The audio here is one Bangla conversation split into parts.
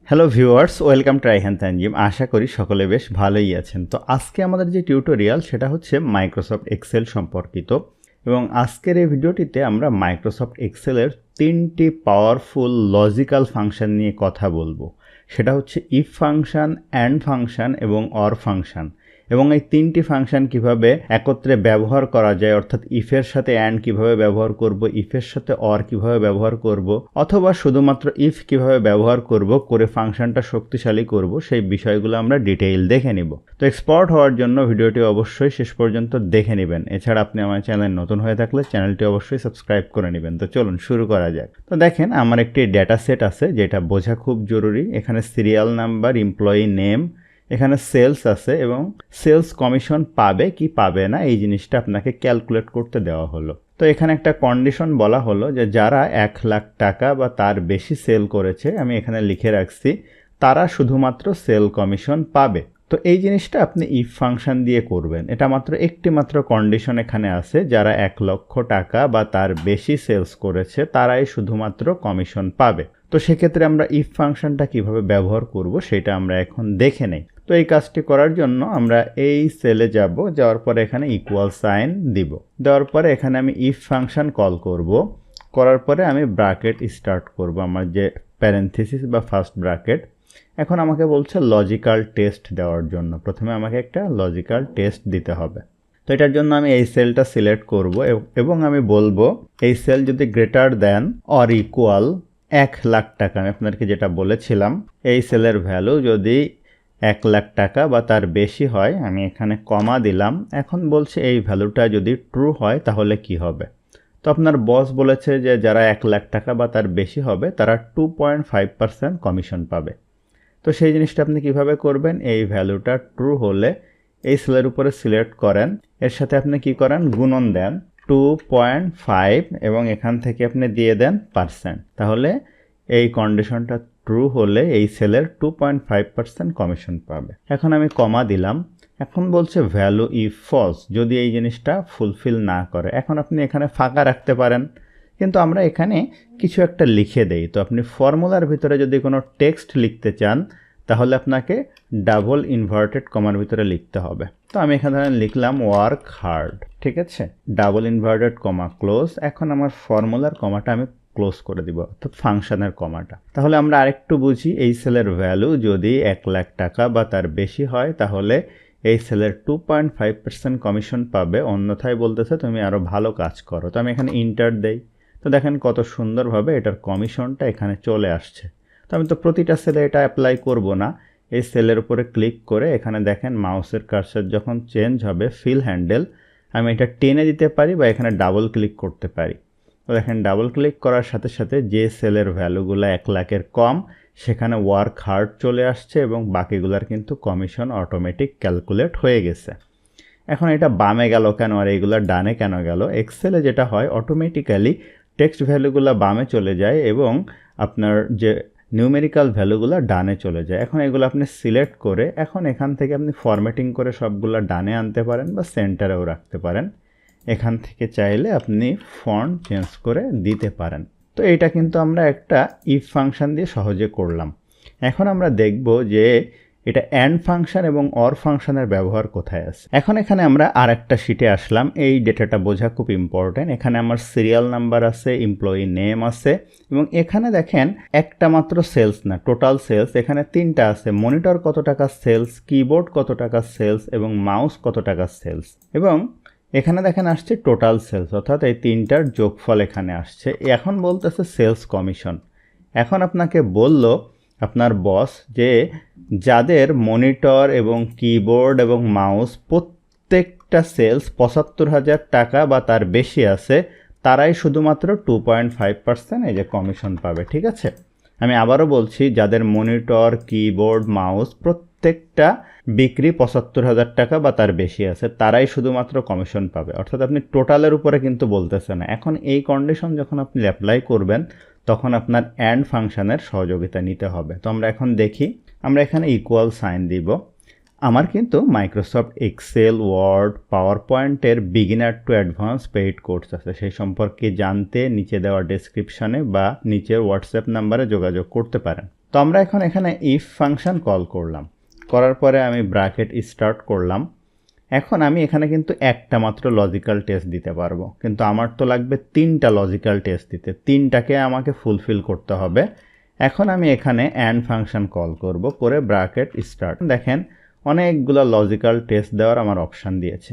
Hello viewers, welcome to Raihan Tanzim. আশা করি সকলে বেশ ভালোই আছেন। তো আজকে আমাদের যে টিউটোরিয়াল সেটা হচ্ছে মাইক্রোসফট এক্সেল সম্পর্কিত, এবং আজকের এই ভিডিওটিতে আমরা মাইক্রোসফট এক্সেলের 3টি পাওয়ারফুল লজিক্যাল ফাংশন নিয়ে কথা বলবো। সেটা হচ্ছে ইফ ফাংশন, অ্যান্ড ফাংশন এবং অর ফাংশন। এবং এই 3টি ফাংশন কিভাবে একত্রে ব্যবহার করা যায়, অর্থাৎ ইফের সাথে অ্যান্ড কিভাবে ব্যবহার করব, ইফের সাথে অর কিভাবে ব্যবহার করব, অথবা শুধুমাত্র ইফ কিভাবে ব্যবহার করব করে ফাংশনটা শক্তিশালী করব, সেই বিষয়গুলো আমরা ডিটেইল দেখে নিব। তো এক্সপার্ট হওয়ার জন্য ভিডিওটি অবশ্যই শেষ পর্যন্ত দেখে নেবেন। এছাড়া আপনি আমার চ্যানেল নতুন হয়ে থাকলে চ্যানেলটি অবশ্যই সাবস্ক্রাইব করে নেবেন। তো চলুন শুরু করা যাক। তো দেখেন, আমার একটি ডেটা সেট আছে যেটা বোঝা খুব জরুরি। এখানে সিরিয়াল নাম্বার, এমপ্লয়ি নেম, এখানে সেলস আছে এবং সেলস কমিশন পাবে কি পাবে না এই জিনিসটা আপনাকে ক্যালকুলেট করতে দেওয়া হলো। তো এখানে একটা কন্ডিশন বলা হলো যে যারা 1,00,000 টাকা বা তার বেশি সেল করেছে, আমি এখানে লিখে রাখছি, তারা শুধুমাত্র সেল কমিশন পাবে। তো এই জিনিসটা আপনি ইফ ফাংশন দিয়ে করবেন। এটা মাত্র একটি মাত্র কন্ডিশন এখানে আছে, যারা 1,00,000 টাকা বা তার বেশি সেলস করেছে তারাই শুধুমাত্র কমিশন পাবে। তো সেক্ষেত্রে আমরা ইফ ফাংশনটা কিভাবে ব্যবহার করব সেটা আমরা এখন দেখে নেই। তো এই কাজটি করার জন্য আমরা এই সেলে যাব, যাওয়ার পরে এখানে ইকুয়াল সাইন দিব। দেওয়ার পরে এখানে আমি ইফ ফাংশন কল করব। করার পরে আমি ব্র্যাকেট স্টার্ট করব, আমার যে প্যারেনথেসিস বা ফার্স্ট ব্র্যাকেট। এখন আমাকে বলছে লজিক্যাল টেস্ট দেওয়ার জন্য। প্রথমে আমাকে একটা লজিক্যাল টেস্ট দিতে হবে। তো এটার জন্য আমি এই সেলটা সিলেক্ট করব এবং আমি বলবো এই সেল যদি গ্রেটার দেন অর ইকুয়াল 1,00,000 টাকা, আমি আপনাদেরকে যেটা বলেছিলাম, এই সেলের ভ্যালু যদি 1,00,000 টাকা বা তার বেশি হয়, আমি এখানে কমা দিলাম। এখন বলছে এই ভ্যালুটা যদি ট্রু হয় তাহলে কি হবে। তো আপনার বস বলেছে যে যারা 1,00,000 টাকা বা তার বেশি হবে তারা 2.5% কমিশন পাবে। তো সেই জিনিসটা আপনি কিভাবে করবেন, এই ভ্যালুটা ট্রু হলে এই সেলের উপরে সিলেক্ট করেন, এর সাথে আপনি কি করেন, গুণন দেন 2.5 এবং এখান থেকে আপনি দিয়ে দেন পার্সেন্ট। তাহলে এই কন্ডিশনটা ট্রু হলে এই সেলের 2.5% কমিশন পাবে। এখন আমি কমা দিলাম। এখন বলছে ভ্যালু ইফ ফলস, যদি এই জিনিসটা ফুলফিল না করে। এখন আপনি এখানে ফাঁকা রাখতে পারেন, কিন্তু আমরা এখানে কিছু একটা লিখে দেই। তো আপনি ফর্মুলার ভিতরে যদি কোনো টেক্সট লিখতে চান তাহলে আপনাকে ডাবল ইনভার্টেড কমার ভিতরে লিখতে হবে। তো আমি এখানে লিখলাম ওয়ার্ক হার্ড, ঠিক আছে, ডাবল ইনভার্টেড কমা ক্লোজ। এখন আমার ফর্মুলার কমাটা আমি ক্লোজ করে দিব, অর্থাৎ ফাংশনের কমাটা। তাহলে আমরা আরেকটু বুঝি, এই সেলের ভ্যালু যদি 1,00,000 টাকা বা তার বেশি হয় তাহলে এই সেলের 2.5% কমিশন পাবে, অন্যথায় বলতেছে তুমি আরও ভালো কাজ করো। তো আমি এখানে ইন্টার দেই। তো দেখেন কত সুন্দরভাবে এটার কমিশনটা এখানে চলে আসছে। তো আমি তো প্রতিটা সেলে এটা অ্যাপ্লাই করব না। এই সেলের উপরে ক্লিক করে এখানে দেখেন মাউসের কার্সার যখন চেঞ্জ হবে ফিল হ্যান্ডেল, আমি এটা টেনে দিতে পারি বা এখানে ডাবল ক্লিক করতে পারি। তো দেখেন ডাবল ক্লিক করার সাথে সাথে যে সেলের ভ্যালুগুলো 1,00,000-এর কম সেখানে ওয়ার্ক হার্ড চলে আসছে এবং বাকিগুলোর কিন্তু কমিশন অটোমেটিক ক্যালকুলেট হয়ে গেছে। এখন এটা বামে গেল কেন আর এইগুলো ডানে কেন গেল? এক্সেলে যেটা হয় অটোমেটিক্যালি টেক্সট ভ্যালুগুলো বামে চলে যায় এবং আপনার যে নিউমেরিক্যাল ভ্যালুগুলো ডানে চলে যায়। এখন এগুলো আপনি সিলেক্ট করে এখন এখান থেকে আপনি ফরম্যাটিং করে সবগুলো ডানে আনতে পারেন বা সেন্টারেও রাখতে পারেন। এখান থেকে চাইলে আপনি ফন্ট চেঞ্জ করে দিতে পারেন। তো এটা কিন্তু আমরা একটা ইফ ফাংশন দিয়ে সহজে করলাম। এখন আমরা দেখব যে এটা অ্যান্ড ফাংশন এবং অর ফাংশনের ব্যবহার কোথায় আছে। এখন এখানে আমরা আর একটা শিটে আসলাম। এই ডেটাটা বোঝা খুব ইম্পর্টেন্ট। এখানে আমার সিরিয়াল নাম্বার আছে, এমপ্লয়ি নেম আছে এবং এখানে দেখেন একটা মাত্র সেলস না, টোটাল সেলস এখানে 3টা আছে। মনিটর কত টাকা সেলস, কিবোর্ড কত টাকা সেলস এবং মাউস কত টাকা সেলস। এবং এখানে দেখেন আসছে টোটাল সেলস, অর্থাৎ এই 3টার যোগফল এখানে আসছে। এখন বলতেছে সেলস কমিশন। এখন আপনাকে বলল আপনার বস যে যাদের মনিটর এবং কিবোর্ড এবং মাউস প্রত্যেকটা সেলস 75,000 টাকা বা তার বেশি আছে তারাই শুধুমাত্র 2.5% এই যে কমিশন পাবে, ঠিক আছে। আমি আবারও বলছি, যাদের মনিটর, কিবোর্ড, মাউস প্রত্যেকটা বিক্রি 75,000 টাকা বা তার বেশি আছে তারাই শুধুমাত্র কমিশন পাবে, অর্থাৎ আপনি টোটালের উপরে কিন্তু বলতেছে না। এখন এই কন্ডিশন যখন আপনি অ্যাপ্লাই করবেন তখন আপনার অ্যান্ড ফাংশনের সহযোগিতা নিতে হবে। তো আমরা এখন দেখি, আমরা এখানে ইকুয়াল সাইন দিব। আমার কিন্তু মাইক্রোসফট এক্সেল, ওয়ার্ড, পাওয়ার পয়েন্টের beginner to advance paid course আছে। সেই সম্পর্কে জানতে নিচে দেওয়া ডেসক্রিপশানে বা নিচের হোয়াটসঅ্যাপ নাম্বারে যোগাযোগ করতে পারেন। তো আমরা এখন এখানে ইফ ফাংশন কল করলাম, করার পরে আমি ব্র্যাকেট স্টার্ট করলাম। এখন আমি এখানে কিন্তু একটা মাত্র লজিক্যাল টেস্ট দিতে পারবো, কিন্তু আমার তো লাগবে 3টা লজিক্যাল টেস্ট দিতে, 3টাকে আমাকে ফুলফিল করতে হবে। এখন আমি এখানে অ্যান্ড ফাংশন কল করব, করে ব্র্যাকেট স্টার্ট। দেখেন অনেকগুলো লজিক্যাল টেস্ট দেওয়ার আমার অপশান দিয়েছে।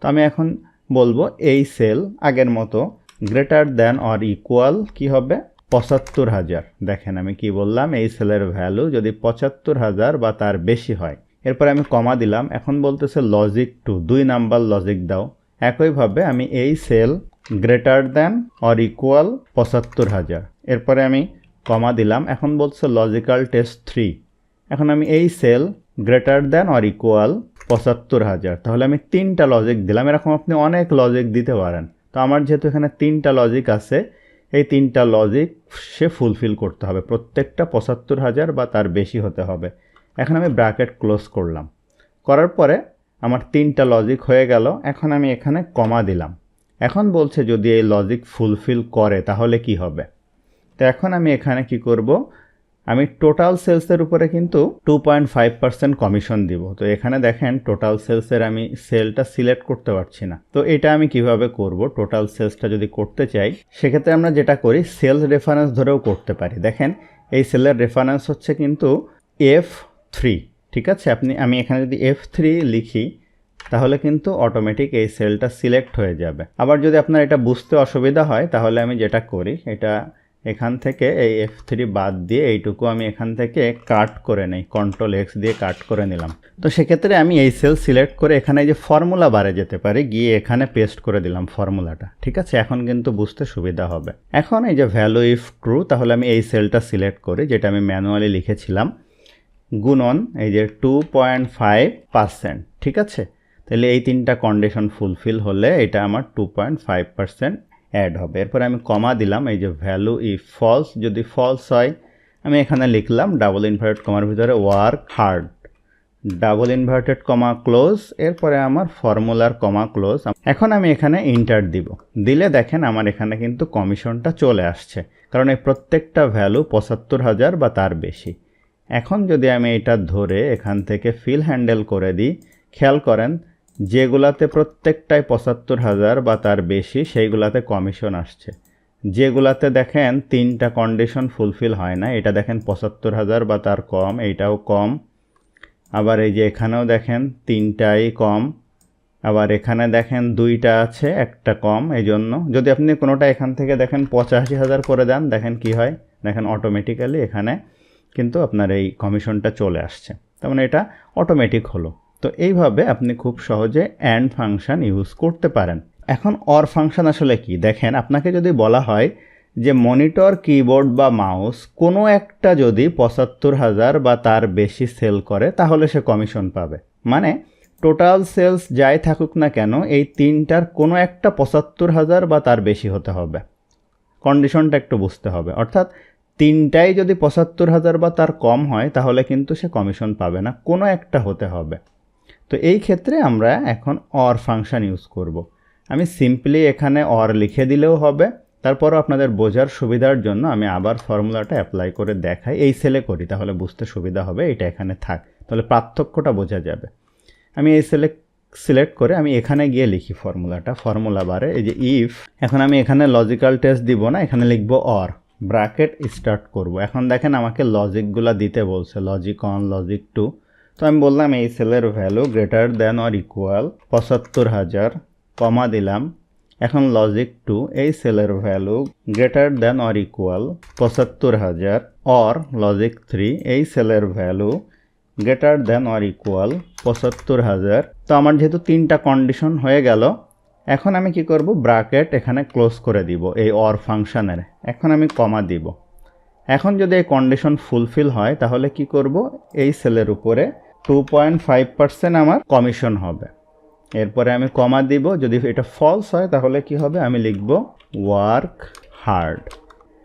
তো আমি এখন বলবো এই সেল আগের মতো গ্রেটার দ্যান অর ইকুয়াল কি হবে ৭৫,০০০। দেখেন আমি কি বললাম, এই সেলের ভ্যালু যদি ৭৫,০০০ বা তার বেশি হয়। এরপরে আমি কমা দিলাম। এখন বলতেছে লজিক 2, 2 নাম্বার লজিক দাও। একইভাবে আমি এই sell greater than or equal ৭৫,০০০। এরপরে আমি কমা দিলাম। এখন বলছে লজিক্যাল টেস্ট 3। এখন আমি এই sell greater than or equal ৭৫,০০০। তাহলে আমি 3টা লজিক দিলাম। এরকম আপনি অনেক লজিক দিতে পারেন। তো আমার যেহেতু এখানে 3টা লজিক আছে, এই 3টা লজিক সে ফুলফিল করতে হবে, প্রত্যেকটা ৭৫,০০০ বা তার বেশি হতে হবে। এখন আমি ব্র্যাকেট ক্লোজ করলাম, করার পরে আমার 3টা লজিক হয়ে গেল। এখন আমি এখানে কমা দিলাম। এখন বলছে যদি এই লজিক ফুলফিল করে তাহলে কি হবে। তো এখন আমি এখানে কি করব, আমি টোটাল সেলসের উপরে কিন্তু 2.5% কমিশন দিব। তো এখানে দেখেন টোটাল সেলসের আমি সেলটা সিলেক্ট করতে পারছি না। তো এটা আমি কিভাবে করব, টোটাল সেলসটা যদি করতে চাই সেক্ষেত্রে আমরা যেটা করি সেলস রেফারেন্স ধরেও করতে পারি। দেখেন এই সেলের রেফারেন্স হচ্ছে কিন্তু F3, ঠিক আছে। আমি এখানে যদি F3 লিখি তাহলে কিন্তু অটোমেটিক এই সেলটা সিলেক্ট হয়ে যাবে। আবার যদি আপনার এটা বুঝতে অসুবিধা হয় তাহলে আমি যেটা করি, এটা এখান থেকে এই F3 বাদ দিয়ে এইটুকু আমি এখান থেকে কাট করে নেই, Ctrl X দিয়ে কাট করে নিলাম। তো সেক্ষেত্রে আমি এই সেল সিলেক্ট করে এখানে যে ফর্মুলা বারে যেতে পারি, গিয়ে এখানে পেস্ট করে দিলাম ফর্মুলাটা, ঠিক আছে। এখন কিন্তু বুঝতে সুবিধা হবে। এখন এই যে ভ্যালু ইফ ট্রু, তাহলে আমি এই সেলটা সিলেক্ট করি যেটা আমি ম্যানুয়ালি লিখেছিলাম, গুণন এই যে 2.5%, ঠিক আছে। তাহলে এই 3টা কন্ডিশন ফুলফিল হলে এটা আমার 2.5% অ্যাড হবে। এরপরে আমি কমা দিলাম, এই যে ভ্যালু ইফ ফলস, যদি ফলস হয় আমি এখানে লিখলাম ডাবল ইনভার্টেড কমার ভিতরে work hard, double inverted comma close, এরপরে আমার ফর্মুলার কমা ক্লোজ। এখন আমি এখানে ইন্টার দিব, দিলে দেখেন আমার এখানে কিন্তু কমিশনটা চলে আসছে, কারণ এই প্রত্যেকটা ভ্যালু ৭৫,০০০ বা তার বেশি। এখন যদি আমি এটা ধরে এখান থেকে ফিল হ্যান্ডেল করে দিই, খেয়াল করেন যেগুলাতে প্রত্যেকটাই ৭৫,০০০ বা তার বেশি সেইগুলাতে কমিশন আসছে। যেগুলাতে দেখেন 3টা কন্ডিশন ফুলফিল হয় না, এটা দেখেন ৭৫,০০০ বা তার কম, এইটাও কম। আবার এই যে এখানেও দেখেন 3টাই কম। আবার এখানে দেখেন 2টা আছে, একটা কম। এই জন্য যদি আপনি কোনোটা এখান থেকে দেখেন ৮৫,০০০ করে দেন, দেখেন কি হয়, দেখেন অটোমেটিক্যালি এখানে কিন্তু আপনার এই কমিশনটা চলে আসছে। তার মানে এটা অটোমেটিক হলো। তো এইভাবে আপনি খুব সহজে অ্যান্ড ফাংশন ইউজ করতে পারেন। এখন অর ফাংশন আসলে কি, দেখেন আপনাকে যদি বলা হয় যে মনিটর, কিবোর্ড বা মাউস কোনো একটা যদি ৭৫,০০০ বা তার বেশি সেল করে তাহলে সে কমিশন পাবে। মানে টোটাল সেলস যাই থাকুক না কেন এই 3টার কোনো একটা ৭৫,০০০ বা তার বেশি হতে হবে। কন্ডিশনটা একটু বুঝতে হবে, অর্থাৎ 3টাই যদি ৭৫,০০০ বা তার কম হয় তাহলে কিন্তু সে কমিশন পাবে না, কোনো একটা হতে হবে। তো এই ক্ষেত্রে আমরা এখন অর ফাংশন ইউজ করব। আমি সিম্পলি এখানে অর লিখে দিলেও হবে, তারপরও আপনাদের বোঝার সুবিধার জন্য আমি আবার ফর্মুলাটা অ্যাপ্লাই করে দেখাই। এই সেলে করি তাহলে বুঝতে সুবিধা হবে, এটা এখানে থাক, তাহলে পার্থক্যটা বোঝা যাবে। আমি এই সেলে সিলেক্ট করে আমি এখানে গিয়ে লিখি ফর্মুলাটা, ফর্মুলা বারে এই যে ইফ। এখন আমি এখানে লজিক্যাল টেস্ট দিব না, এখানে লিখব অর, ব্র্যাকেট স্টার্ট করব। এখন দেখেন আমাকে লজিকগুলো দিতে বলছে, লজিক 1, লজিক 2। তো আমি বললাম এই সেলের value greater than or equal ৭৫,০০০, কমা দিলাম। এখন লজিক 2, এই সেলের value greater than or equal ৭৫,০০০, or logic 3, এই সেলের value greater than or equal ৭৫,০০০। তো আমার যেহেতু 3টা কন্ডিশন হয়ে গেল, এখন আমি কি করব, ব্র্যাকেট এখানে ক্লোজ করে দিব এই অর ফাংশনের। এখন আমি কমা দিব। এখন যদি এই কন্ডিশন ফুলফিল হয় তাহলে কি করব, এই সেলের উপরে 2.5% আমার কমিশন হবে। এরপরে আমি কমা দিব, যদি এটা ফলস হয় তাহলে কি হবে, আমি লিখব ওয়ার্ক হার্ড।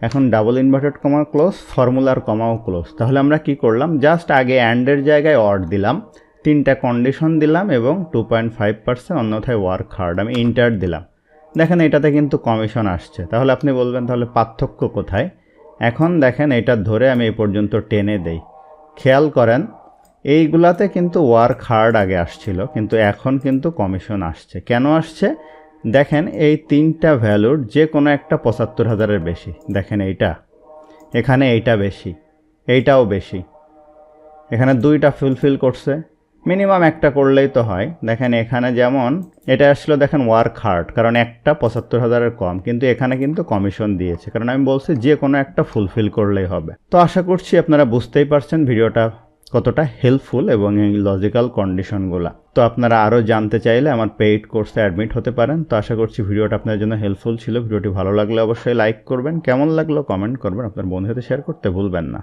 এখন ডাবল ইনভার্টেড কমা ক্লোজ, ফর্মুলার কমাও ক্লোজ। তাহলে আমরা কি করলাম, জাস্ট আগে অ্যান্ডের জায়গায় অর দিলাম, 3টা কন্ডিশন দিলাম এবং 2.5% অন্যথায় ওয়ার্ক হার্ড, আমি ইন্টার দিলাম। দেখেন এটাতে কিন্তু কমিশন আসছে। তাহলে আপনি বলবেন তাহলে পার্থক্য কোথায়। এখন দেখেন এটা ধরে আমি এই পর্যন্ত টেনে দেই, খেয়াল করেন এইগুলাতে কিন্তু ওয়ার্ক হার্ড আগে আসছিল, কিন্তু এখন কিন্তু কমিশন আসছে। কেন আসছে দেখেন, এই তিনটা ভ্যালুর যে কোনো একটা ৭৫,০০০-এর বেশি। দেখেন এইটা, এখানে এইটা বেশি, এইটাও বেশি, এখানে দুইটা ফুলফিল করছে, মিনিমাম একটা করলেই তো হয়। দেখেন এখানে যেমন এটা আসলে দেখেন ওয়ার্ক হার্ড, কারণ একটা ৭৫,০০০-এর কম, কিন্তু এখানে কিন্তু কমিশন দিয়েছে, কারণ আমি বলছি যে কোনো একটা ফুলফিল করলেই হবে। তো আশা করছি আপনারা বুঝতেই পারছেন ভিডিওটা কতটা হেল্পফুল এবং এই লজিক্যাল কন্ডিশনগুলো। তো আপনারা আরও জানতে চাইলে আমার পেইড কোর্সে অ্যাডমিট হতে পারেন। তো আশা করছি ভিডিওটা আপনার জন্য হেল্পফুল ছিল। ভিডিওটি ভালো লাগলে অবশ্যই লাইক করবেন, কেমন লাগলো কমেন্ট করবেন, আপনার বন্ধুদের শেয়ার করতে ভুলবেন না।